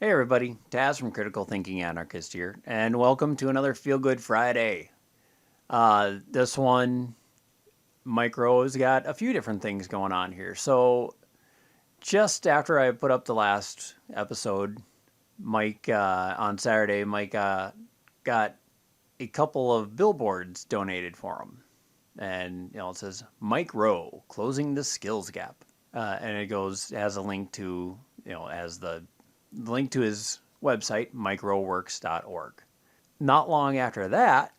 Hey everybody, Taz from Critical Thinking Anarchist here, and welcome to another Feel Good Friday. This one, Mike Rowe's got a few different things going on here. So, just after I put up the last episode, on Saturday, Mike got a couple of billboards donated for him. And, it says, Mike Rowe, closing the skills gap. And it has a link to, as the link to his website, microworks.org. Not long after that,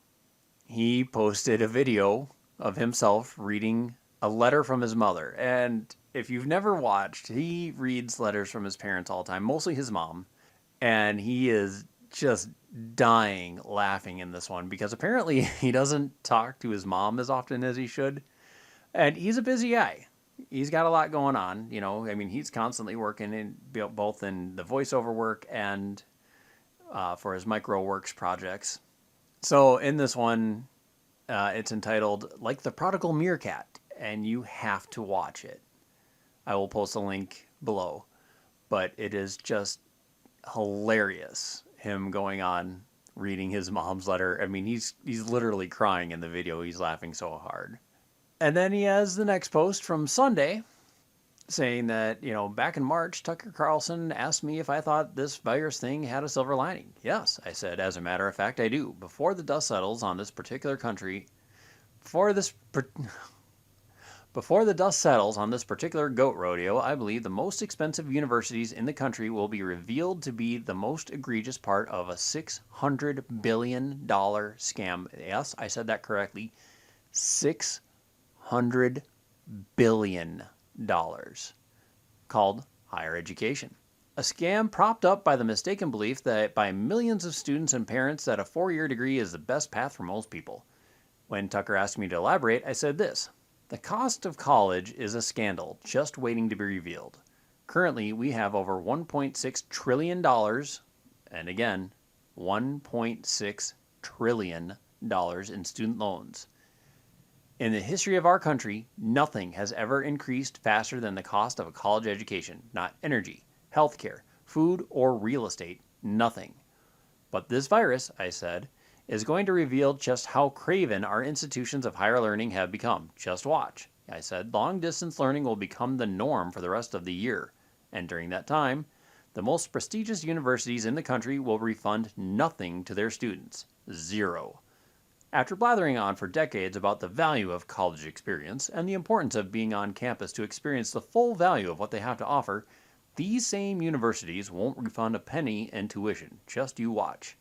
he posted a video of himself reading a letter from his mother. And if you've never watched, he reads letters from his parents all the time, mostly his mom. And he is just dying laughing in this one because apparently he doesn't talk to his mom as often as he should. And he's a busy guy. He's got a lot going on, he's constantly working in both in the voiceover work and for his microworks projects. So in this one, it's entitled Like the Prodigal Meerkat, and you have to watch it. I will post a link below, but it is just hilarious, him going on reading his mom's letter. He's literally crying in the video. He's laughing so hard. And then he has the next post from Sunday saying that, back in March, Tucker Carlson asked me if I thought this virus thing had a silver lining. Yes, I said, as a matter of fact, I do. Before the dust settles on this particular country, before the dust settles on this particular goat rodeo, I believe the most expensive universities in the country will be revealed to be the most egregious part of a $600 billion scam. Yes, I said that correctly. $600 billion called higher education. A scam propped up by the mistaken belief that by millions of students and parents that a 4-year degree is the best path for most people. When Tucker asked me to elaborate, I said this: the cost of college is a scandal just waiting to be revealed. Currently, we have over $1.6 trillion, and again, $1.6 trillion in student loans. In the history of our country, nothing has ever increased faster than the cost of a college education. Not energy, healthcare, food, or real estate. Nothing. But this virus, I said, is going to reveal just how craven our institutions of higher learning have become. Just watch. I said, long-distance learning will become the norm for the rest of the year. And during that time, the most prestigious universities in the country will refund nothing to their students. Zero. After blathering on for decades about the value of college experience and the importance of being on campus to experience the full value of what they have to offer, these same universities won't refund a penny in tuition. Just you watch.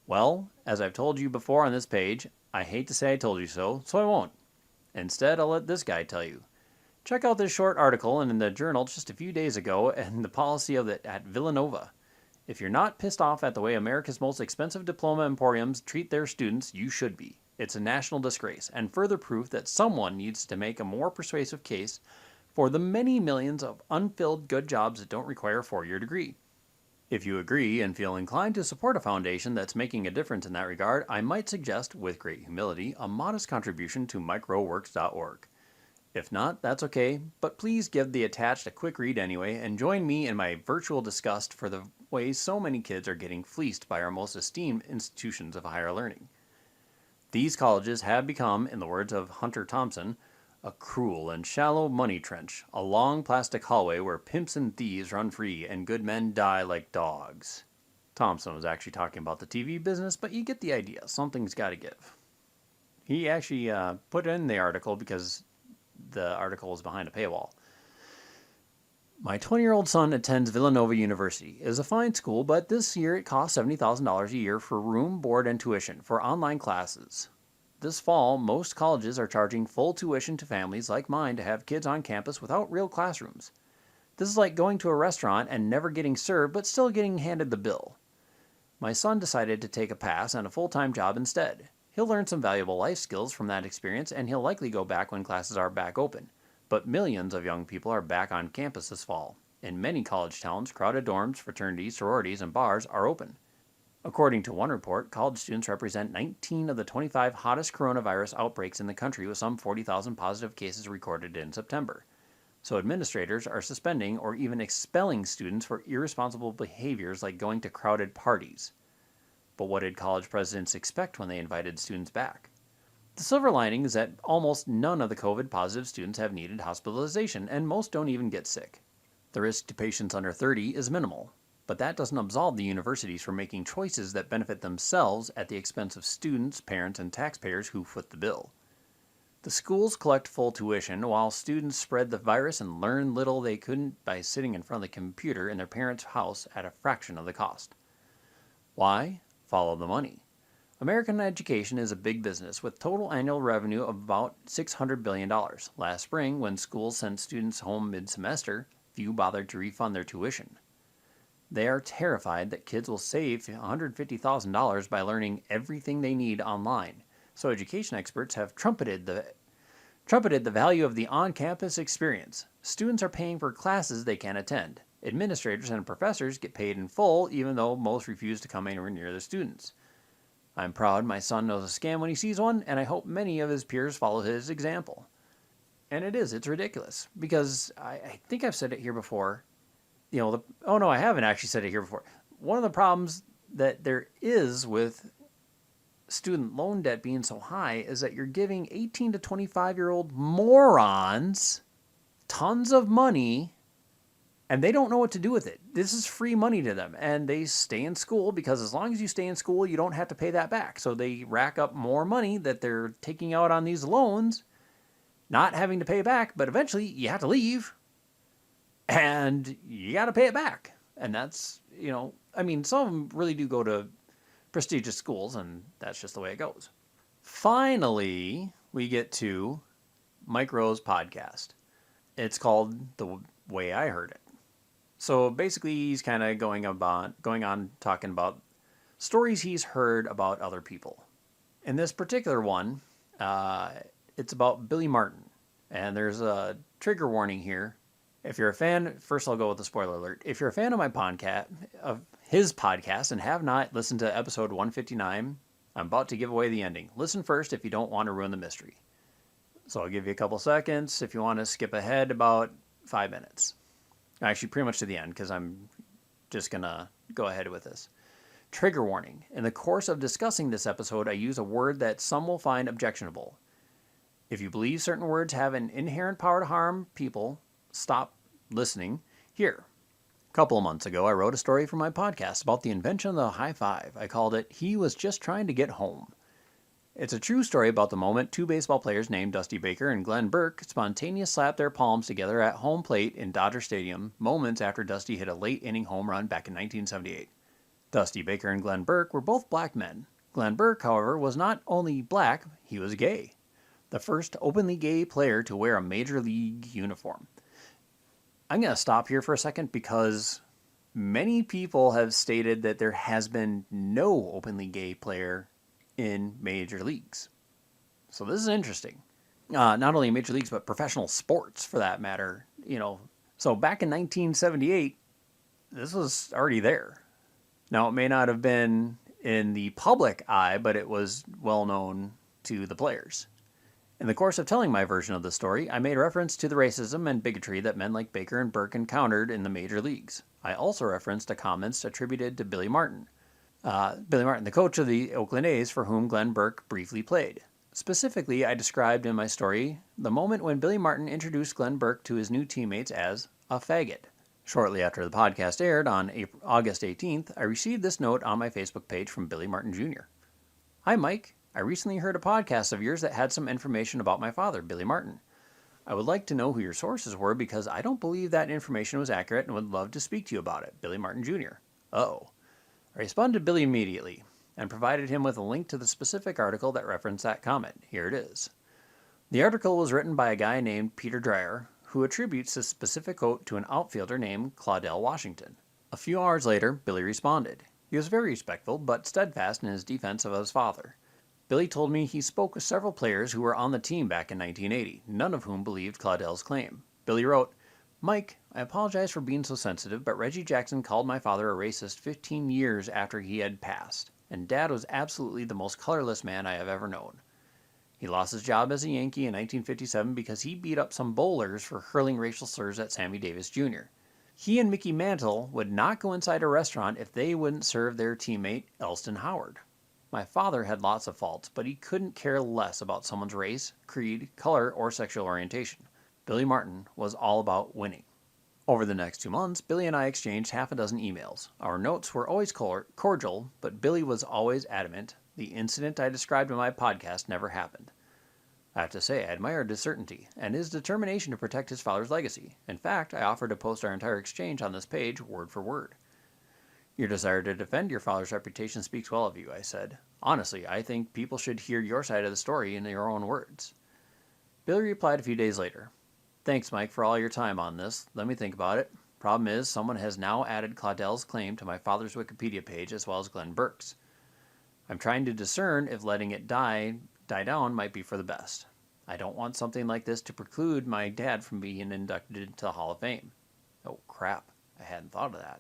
Well, as I've told you before on this page, I hate to say I told you so, so I won't. Instead, I'll let this guy tell you. Check out this short article in the journal just a few days ago and the policy of it at Villanova. If you're not pissed off at the way America's most expensive diploma emporiums treat their students, you should be. It's a national disgrace and further proof that someone needs to make a more persuasive case for the many millions of unfilled good jobs that don't require a 4-year degree. If you agree and feel inclined to support a foundation that's making a difference in that regard, I might suggest, with great humility, a modest contribution to microworks.org. If not, that's okay, but please give the attached a quick read anyway and join me in my virtual disgust for the ways so many kids are getting fleeced by our most esteemed institutions of higher learning. These colleges have become, in the words of Hunter Thompson, a cruel and shallow money trench, a long plastic hallway where pimps and thieves run free and good men die like dogs. Thompson was actually talking about the TV business, but you get the idea. Something's got to give. He actually put in the article because the article is behind a paywall. My 20-year-old son attends Villanova University. It is a fine school, but this year it costs $70,000 a year for room, board, and tuition for online classes. This fall, most colleges are charging full tuition to families like mine to have kids on campus without real classrooms. This is like going to a restaurant and never getting served, but still getting handed the bill. My son decided to take a pass on a full-time job instead. He'll learn some valuable life skills from that experience, and he'll likely go back when classes are back open. But millions of young people are back on campus this fall. In many college towns, crowded dorms, fraternities, sororities, and bars are open. According to one report, college students represent 19 of the 25 hottest coronavirus outbreaks in the country, with some 40,000 positive cases recorded in September. So administrators are suspending or even expelling students for irresponsible behaviors like going to crowded parties. But what did college presidents expect when they invited students back? The silver lining is that almost none of the COVID-positive students have needed hospitalization, and most don't even get sick. The risk to patients under 30 is minimal, but that doesn't absolve the universities from making choices that benefit themselves at the expense of students, parents, and taxpayers who foot the bill. The schools collect full tuition while students spread the virus and learn little they couldn't by sitting in front of the computer in their parents' house at a fraction of the cost. Why? Follow the money. American education is a big business with total annual revenue of about $600 billion. Last spring, when schools sent students home mid-semester, few bothered to refund their tuition. They are terrified that kids will save $150,000 by learning everything they need online. So education experts have trumpeted the value of the on-campus experience. Students are paying for classes they can't attend. Administrators and professors get paid in full, even though most refuse to come anywhere near their students. I'm proud my son knows a scam when he sees one, and I hope many of his peers follow his example. And it's ridiculous, because I think I've said it here before. I haven't actually said it here before. One of the problems that there is with student loan debt being so high is that you're giving 18 to 25-year-old morons tons of money, and they don't know what to do with it. This is free money to them, and they stay in school because as long as you stay in school, you don't have to pay that back. So they rack up more money that they're taking out on these loans, not having to pay back, but eventually you have to leave, and you got to pay it back. And that's, some of them really do go to prestigious schools, and that's just the way it goes. Finally, we get to Mike Rowe's podcast. It's called The Way I Heard It. So basically, he's kind of going on talking about stories he's heard about other people. In this particular one, it's about Billy Martin. And there's a trigger warning here. If you're a fan, first I'll go with a spoiler alert. If you're a fan of his podcast, and have not listened to episode 159, I'm about to give away the ending. Listen first if you don't want to ruin the mystery. So I'll give you a couple seconds if you want to skip ahead about 5 minutes. Actually, pretty much to the end, because I'm just going to go ahead with this. Trigger warning. In the course of discussing this episode, I use a word that some will find objectionable. If you believe certain words have an inherent power to harm people, stop listening here. A couple of months ago, I wrote a story for my podcast about the invention of the high five. I called it, "He Was Just Trying to Get Home." It's a true story about the moment two baseball players named Dusty Baker and Glenn Burke spontaneously slapped their palms together at home plate in Dodger Stadium moments after Dusty hit a late-inning home run back in 1978. Dusty Baker and Glenn Burke were both black men. Glenn Burke, however, was not only black, he was gay. The first openly gay player to wear a major league uniform. I'm going to stop here for a second because many people have stated that there has been no openly gay player in major leagues. So this is interesting. Not only in major leagues, but professional sports for that matter. So back in 1978, this was already there. Now, it may not have been in the public eye, but it was well known to the players. In the course of telling my version of the story, I made reference to the racism and bigotry that men like Baker and Burke encountered in the major leagues. I also referenced the comments attributed to Billy Martin, the coach of the Oakland A's for whom Glenn Burke briefly played. Specifically, I described in my story the moment when Billy Martin introduced Glenn Burke to his new teammates as a faggot. Shortly after the podcast aired on August 18th, I received this note on my Facebook page from Billy Martin Jr. "Hi, Mike. I recently heard a podcast of yours that had some information about my father, Billy Martin. I would like to know who your sources were because I don't believe that information was accurate and would love to speak to you about it. Billy Martin Jr." Uh-oh. I responded to Billy immediately and provided him with a link to the specific article that referenced that comment. Here it is. The article was written by a guy named Peter Dreyer, who attributes this specific quote to an outfielder named Claudell Washington. A few hours later, Billy responded. He was very respectful, but steadfast in his defense of his father. Billy told me he spoke with several players who were on the team back in 1980, none of whom believed Claudell's claim. Billy wrote, "Mike, I apologize for being so sensitive, but Reggie Jackson called my father a racist 15 years after he had passed, and Dad was absolutely the most colorless man I have ever known. He lost his job as a Yankee in 1957 because he beat up some bowlers for hurling racial slurs at Sammy Davis Jr. He and Mickey Mantle would not go inside a restaurant if they wouldn't serve their teammate Elston Howard. My father had lots of faults, but he couldn't care less about someone's race, creed, color, or sexual orientation. Billy Martin was all about winning. Over the next 2 months, Billy and I exchanged half a dozen emails. Our notes were always cordial, but Billy was always adamant the incident I described in my podcast never happened. I have to say, I admired his certainty and his determination to protect his father's legacy. In fact, I offered to post our entire exchange on this page, word for word. Your desire to defend your father's reputation speaks well of you, I said. Honestly, I think people should hear your side of the story in your own words. Billy replied a few days later. Thanks, Mike, for all your time on this. Let me think about it. Problem is, someone has now added Claudell's claim to my father's Wikipedia page as well as Glenn Burke's. I'm trying to discern if letting it die down might be for the best. I don't want something like this to preclude my dad from being inducted into the Hall of Fame. Oh, crap. I hadn't thought of that.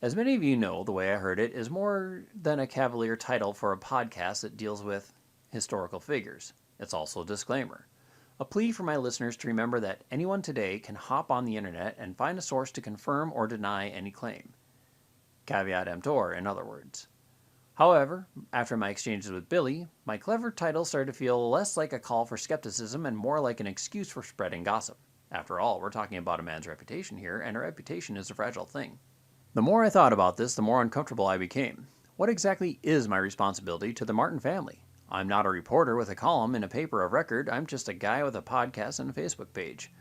As many of you know, The Way I Heard It is more than a cavalier title for a podcast that deals with historical figures. It's also a disclaimer. A plea for my listeners to remember that anyone today can hop on the internet and find a source to confirm or deny any claim. Caveat emptor, in other words. However, after my exchanges with Billy, my clever title started to feel less like a call for skepticism and more like an excuse for spreading gossip. After all, we're talking about a man's reputation here, and a reputation is a fragile thing. The more I thought about this, the more uncomfortable I became. What exactly is my responsibility to the Martin family? I'm not a reporter with a column in a paper of record. I'm just a guy with a podcast and a Facebook page.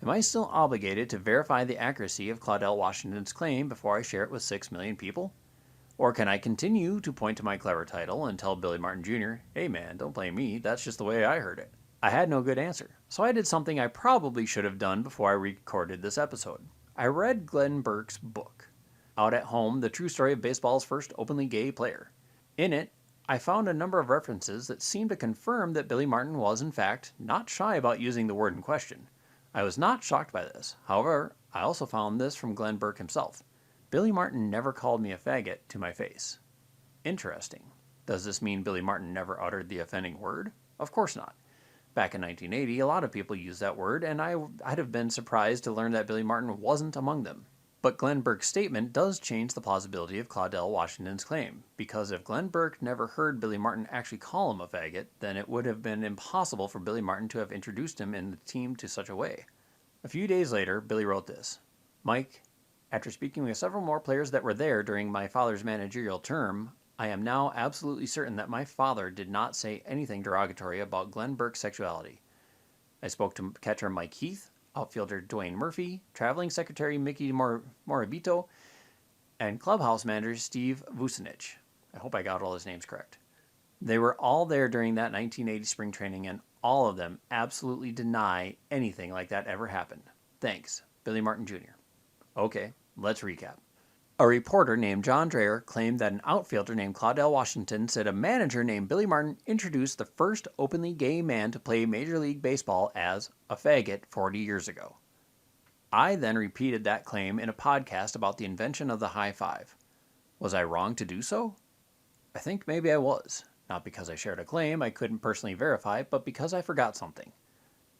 Am I still obligated to verify the accuracy of Claudell Washington's claim before I share it with 6 million people? Or can I continue to point to my clever title and tell Billy Martin Jr., hey man, don't blame me, that's just the way I heard it? I had no good answer, so I did something I probably should have done before I recorded this episode. I read Glenn Burke's book, Out at Home, The True Story of Baseball's First Openly Gay Player. In it, I found a number of references that seemed to confirm that Billy Martin was, in fact, not shy about using the word in question. I was not shocked by this. However, I also found this from Glenn Burke himself. Billy Martin never called me a faggot to my face. Interesting. Does this mean Billy Martin never uttered the offending word? Of course not. Back in 1980, a lot of people used that word, and I'd have been surprised to learn that Billy Martin wasn't among them. But Glenn Burke's statement does change the plausibility of Claudell Washington's claim, because if Glenn Burke never heard Billy Martin actually call him a faggot, then it would have been impossible for Billy Martin to have introduced him in the team to such a way. A few days later, Billy wrote this. Mike, after speaking with several more players that were there during my father's managerial term, I am now absolutely certain that my father did not say anything derogatory about Glenn Burke's sexuality. I spoke to catcher Mike Heath, outfielder Dwayne Murphy, traveling secretary Mickey Morabito, and clubhouse manager Steve Vucinich. I hope I got all his names correct. They were all there during that 1980 spring training, and all of them absolutely deny anything like that ever happened. Thanks, Billy Martin Jr. Okay, let's recap. A reporter named John Dreyer claimed that an outfielder named Claudell Washington said a manager named Billy Martin introduced the first openly gay man to play Major League Baseball as a faggot 40 years ago. I then repeated that claim in a podcast about the invention of the high five. Was I wrong to do so? I think maybe I was. Not because I shared a claim I couldn't personally verify, but because I forgot something.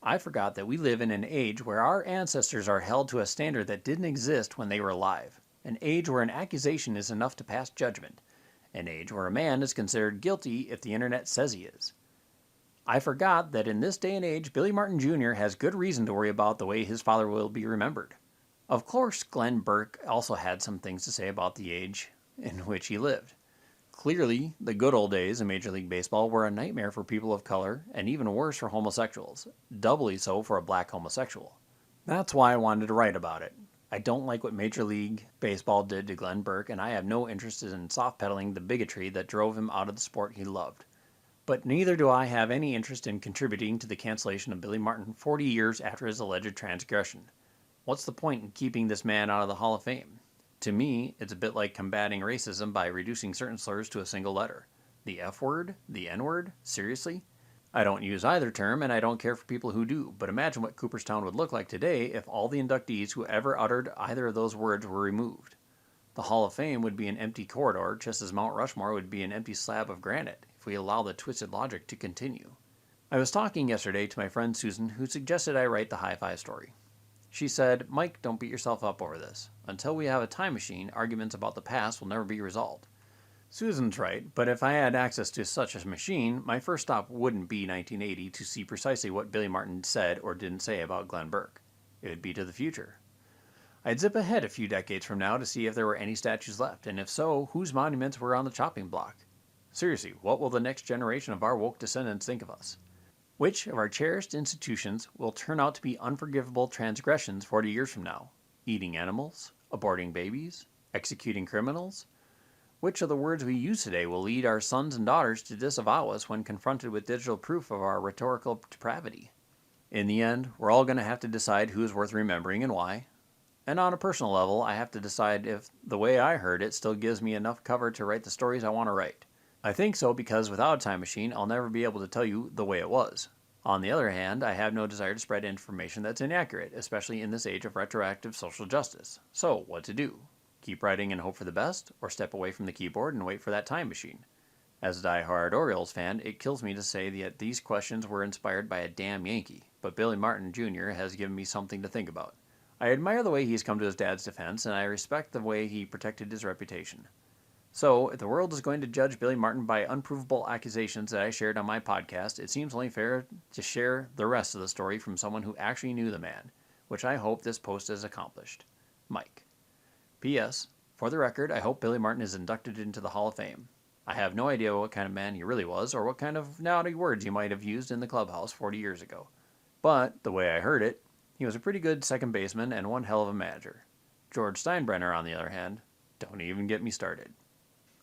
I forgot that we live in an age where our ancestors are held to a standard that didn't exist when they were alive. An age where an accusation is enough to pass judgment. An age where a man is considered guilty if the internet says he is. I forgot that in this day and age, Billy Martin Jr. has good reason to worry about the way his father will be remembered. Of course, Glenn Burke also had some things to say about the age in which he lived. Clearly, the good old days in Major League Baseball were a nightmare for people of color, and even worse for homosexuals, doubly so for a black homosexual. That's why I wanted to write about it. I don't like what Major League Baseball did to Glenn Burke, and I have no interest in soft-pedaling the bigotry that drove him out of the sport he loved. But neither do I have any interest in contributing to the cancellation of Billy Martin 40 years after his alleged transgression. What's the point in keeping this man out of the Hall of Fame? To me, it's a bit like combating racism by reducing certain slurs to a single letter. The F word? The N word? Seriously? I don't use either term, and I don't care for people who do, but imagine what Cooperstown would look like today if all the inductees who ever uttered either of those words were removed. The Hall of Fame would be an empty corridor, just as Mount Rushmore would be an empty slab of granite, if we allow the twisted logic to continue. I was talking yesterday to my friend Susan, who suggested I write the high five story. She said, Mike, don't beat yourself up over this. Until we have a time machine, arguments about the past will never be resolved. Susan's right, but if I had access to such a machine, my first stop wouldn't be 1980 to see precisely what Billy Martin said or didn't say about Glenn Burke. It would be to the future. I'd zip ahead a few decades from now to see if there were any statues left, and if so, whose monuments were on the chopping block. Seriously, what will the next generation of our woke descendants think of us? Which of our cherished institutions will turn out to be unforgivable transgressions 40 years from now? Eating animals? Aborting babies? Executing criminals? Which of the words we use today will lead our sons and daughters to disavow us when confronted with digital proof of our rhetorical depravity? In the end, we're all going to have to decide who is worth remembering and why. And on a personal level, I have to decide if the way I heard it still gives me enough cover to write the stories I want to write. I think so because without a time machine, I'll never be able to tell you the way it was. On the other hand, I have no desire to spread information that's inaccurate, especially in this age of retroactive social justice. So, what to do? Keep writing and hope for the best, or step away from the keyboard and wait for that time machine? As a die-hard Orioles fan, it kills me to say that these questions were inspired by a damn Yankee, but Billy Martin Jr. has given me something to think about. I admire the way he's come to his dad's defense, and I respect the way he protected his reputation. So, if the world is going to judge Billy Martin by unprovable accusations that I shared on my podcast, it seems only fair to share the rest of the story from someone who actually knew the man, which I hope this post has accomplished. Mike. P.S. For the record, I hope Billy Martin is inducted into the Hall of Fame. I have no idea what kind of man he really was, or what kind of naughty words he might have used in the clubhouse 40 years ago. But, the way I heard it, he was a pretty good second baseman and one hell of a manager. George Steinbrenner, on the other hand, don't even get me started.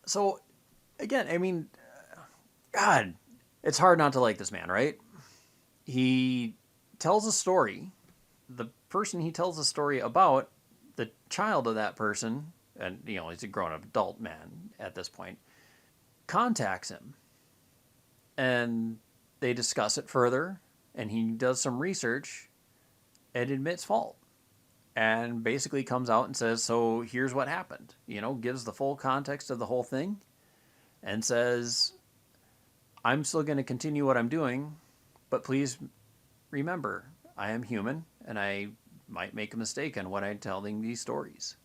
So, again, I mean, God, it's hard not to like this man, right? He tells a story. The person he tells a story about, the child of that person, and, he's a grown-up adult man at this point, contacts him. And they discuss it further, and he does some research and admits fault. And basically comes out and says, so here's what happened. Gives the full context of the whole thing. And says, I'm still going to continue what I'm doing, but please remember, I am human, and I might make a mistake on when I'm telling these stories.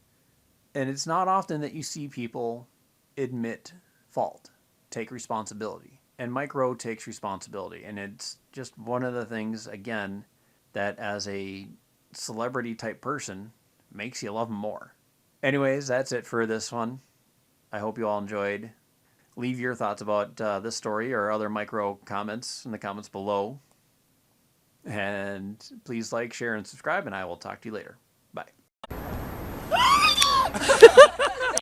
And it's not often that you see people admit fault, take responsibility. And Mike Rowe takes responsibility. And it's just one of the things, again, that as a celebrity type person makes you love him more. Anyways, that's it for this one. I hope you all enjoyed. Leave your thoughts about this story or other Mike Rowe comments in the comments below. And please like, share, and subscribe, and I will talk to you later. Bye.